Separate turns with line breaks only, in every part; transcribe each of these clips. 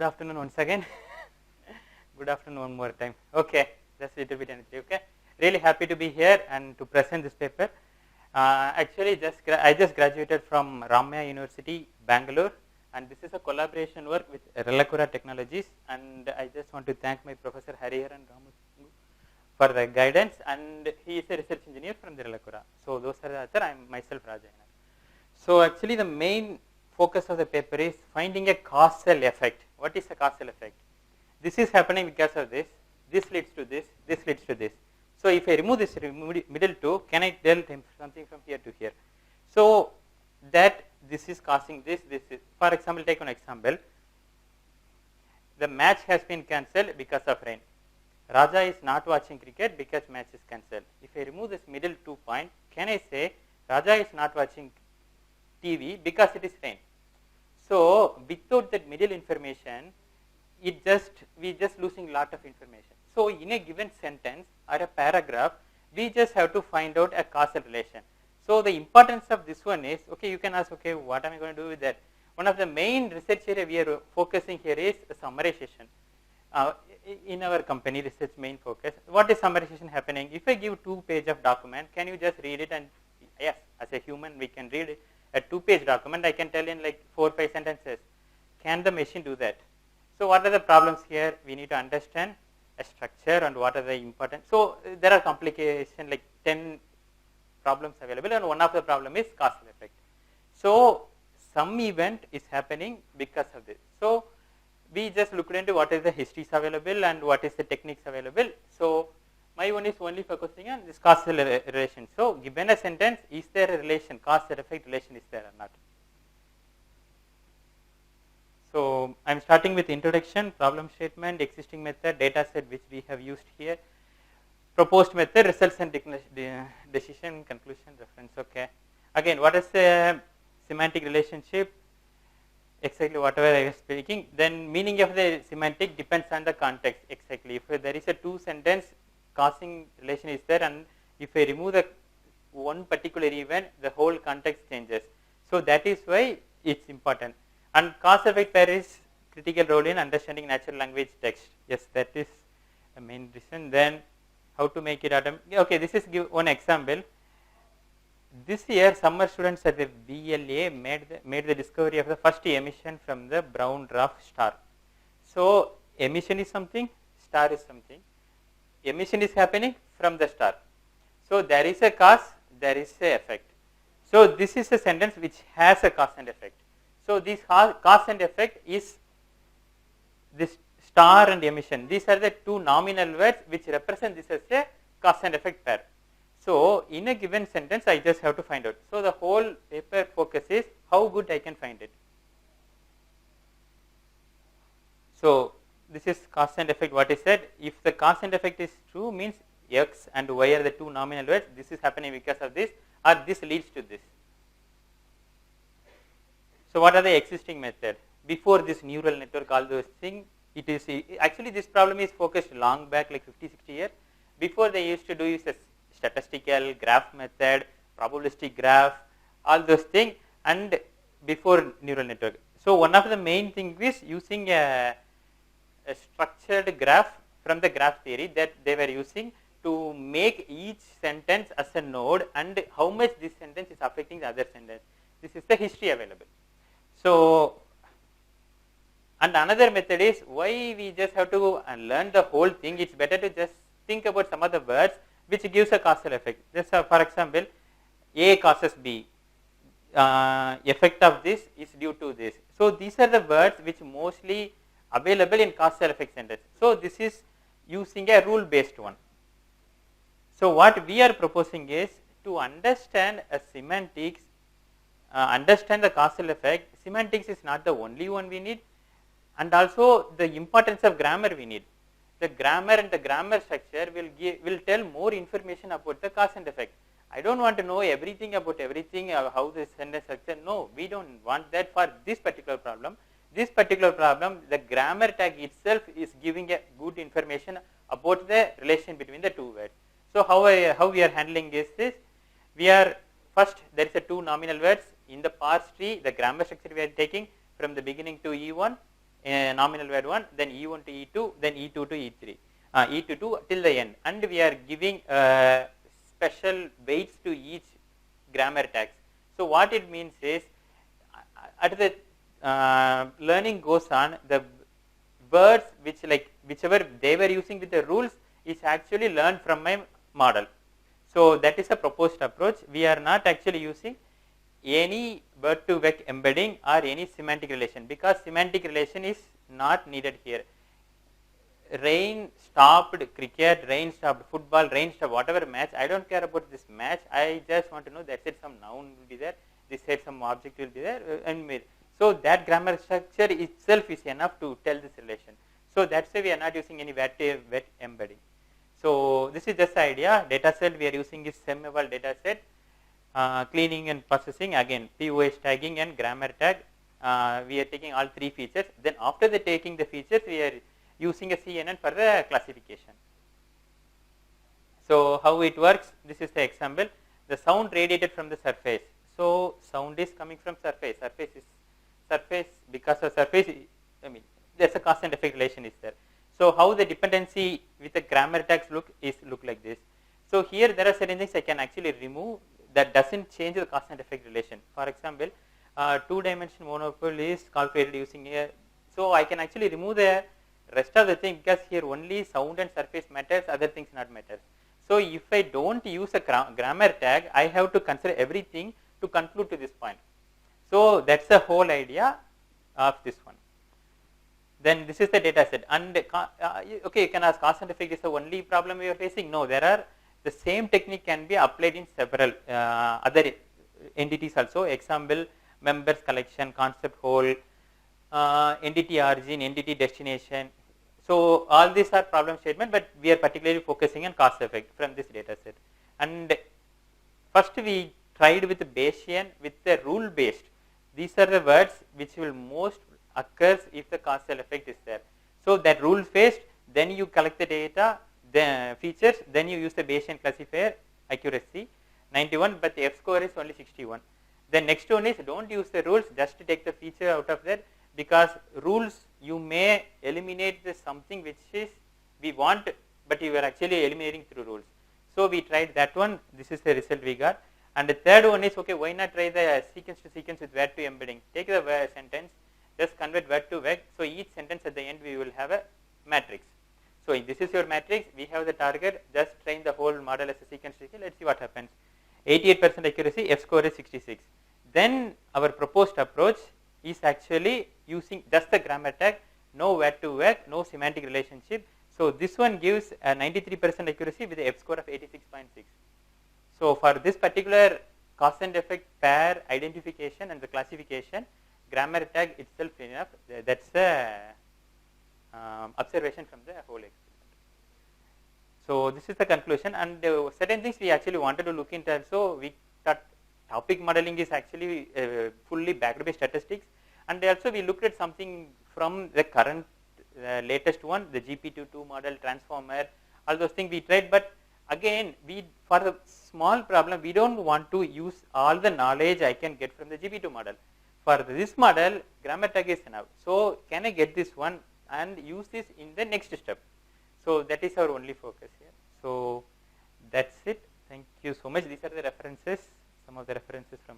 Good afternoon once again. Good afternoon one more time. Okay, just a little bit energy. Okay, really happy to be here and to present this paper. Actually, I just graduated from Ramaya University, Bangalore, and this is a collaboration work with Relecura Technologies. And I just want to thank my professor Hariharan Ramasangu for the guidance. And he is a research engineer from the Relecura. So those are the other. I am myself Ayyanar. So actually, the main focus of the paper is finding a causal effect. What is a causal effect? This is happening because of this. This leads to this. This leads to this. So if I remove this middle two, can I tell something from here to here? So that this is causing this. This is, for example, take one example. The match has been cancelled because of rain. Raja is not watching cricket because match is cancelled. If I remove this middle 2 point, can I say Raja is not watching TV because it is rain? So without that middle information, we just losing lot of information. So in a given sentence or a paragraph, we just have to find out a causal relation. So the importance of this one is, okay, you can ask, okay, what am I going to do with that? One of the main research area we are focusing here is summarization. In our company research main focus, what is summarization happening? If I give 2-page of document, can you just read it? And yes, as a human, we can read it. A 2-page document, I can tell in like 4-5 sentences. Can the machine do that? So what are the problems here? We need to understand a structure and what are the important. So there are complications like 10 problems available, and one of the problem is causal effect. So some event is happening because of this. So we just looked into what is the histories available and what is the techniques available. So my one is only focusing on this causal relation. So given a sentence, is there a relation, cause and effect relation is there or not? So I am starting with introduction, problem statement, existing method, data set which we have used here, proposed method, results and decision, conclusion, reference. Okay. Again, what is the semantic relationship? Exactly whatever I was speaking. Then meaning of the semantic depends on the context. Exactly. If there is a 2-sentence causing relation is there, and if I remove the one particular event, the whole context changes. So that is why it's important. And cause effect pair is critical role in understanding natural language text. Yes, that is the main reason. Then how to make it okay, this is give one example. This year, summer students at the BLA made the discovery of the first emission from the brown dwarf star. So emission is something, star is something. Emission is happening from the star. So there is a cause, there is a effect. So this is a sentence which has a cause and effect. So this cause and effect is this star and emission. These are the two nominal words which represent this as a cause and effect pair. So in a given sentence, I just have to find out. So the whole paper focus is how good I can find it. So this is cause and effect. What is said? If the cause and effect is true, means x and y are the two nominal words. This is happening because of this, or this leads to this. So what are the existing methods? Before this neural network, all those things, it is actually this problem is focused long back, like 50, 60 years. Before they used to do is a statistical graph method, probabilistic graph, all those things, and before neural network. So one of the main things is using a structured graph from the graph theory that they were using to make each sentence as a node and how much this sentence is affecting the other sentence. This is the history available. So, and another method is why we just have to learn the whole thing. It's better to just think about some of the words which gives a causal effect. Just for example, A causes B. Effect of this is due to this. So these are the words which mostly available in causal effect sentence. So this is using a rule based one. So what we are proposing is to understand a semantics, understand the causal effect. Semantics is not the only one we need, and also the importance of grammar we need. The grammar and the grammar structure will tell more information about the cause and effect. I don't want to know everything about everything, how the sentence structure. No, we don't want that for this particular problem. This particular problem, the grammar tag itself is giving a good information about the relation between the two words. So how we are handling this is, we are first there is a 2 nominal words in the parse tree. The grammar structure we are taking from the beginning to E1. nominal word 1, then E1 to E2, then E2 to E3, E2 to till the end, and we are giving special weights to each grammar tags. So what it means is, at the learning goes on, the words whichever they were using with the rules is actually learned from my model. So that is a proposed approach. We are not actually using any word to vec embedding or any semantic relation, because semantic relation is not needed here. Rain stopped cricket, rain stopped football, rain stopped whatever match. I don't care about this match. I just want to know that said some noun will be there, this said some object will be there, and so that grammar structure itself is enough to tell this relation. So that's why we are not using any wet embedding. So this is just the idea. Data set we are using is SemEval dataset. Cleaning and processing, again POS tagging and grammar tag. We are taking all three features. Then after the taking the features, we are using a CNN for the classification. So how it works? This is the example. The sound radiated from the surface. So sound is coming from surface. Surface is surface, because of surface. I mean, there's a cause and effect relation is there. So how the dependency with the grammar tags look like this. So here there are certain things I can actually remove that doesn't change the cause and effect relation. For example, 2-dimensional monopole is calculated using a, so I can actually remove the rest of the thing, because here only sound and surface matters, other things not matters. So if I don't use a grammar tag, I have to consider everything to conclude to this point. So that's the whole idea of this one. Then this is the data set, and okay, you can ask, cause and effect is the only problem we are facing? No, there are, the same technique can be applied in several other entities also. Example, members collection, concept whole, entity origin, entity destination. So all these are problem statement, but we are particularly focusing on cause effect from this data set. And first we tried with the Bayesian, with the rule based. These are the words which will most occurs if the causal effect is there. So that rule based, then you collect the data, the features, then you use the Bayesian classifier, accuracy 91, but the F score is only 61. The next one is, don't use the rules, just to take the feature out of that, because rules you may eliminate the something which is we want, but you are actually eliminating through rules. So we tried that one. This is the result we got. And the third one is, okay, why not try the sequence to sequence with word to embedding? Take the sentence, just convert word to vec. So each sentence at the end we will have a matrix. So this is your matrix. We have the target. Just train the whole model as a sequence to sequence. Let's see what happens. 88% accuracy. F score is 66. Then our proposed approach is actually using just the grammar tag, no word to vec, no semantic relationship. So this one gives a 93% accuracy with a F score of 86.6. So for this particular cause and effect pair identification and the classification, grammar tag itself enough. That's the observation from the whole experiment. So this is the conclusion, and certain things we actually wanted to look into. So we thought topic modeling is actually fully backed by statistics, and also we looked at something from the current latest one, the GP22 model, transformer, all those things we tried. But again, we, for the small problem, we don't want to use all the knowledge I can get from the GP2 model. For this model, grammar tag is enough. So can I get this one and use this in the next step? So that is our only focus here. So that's it. Thank you so much. These are the references, some of the references from.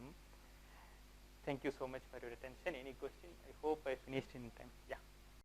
Thank you so much for your attention. Any question? I hope I finished in time. Yeah.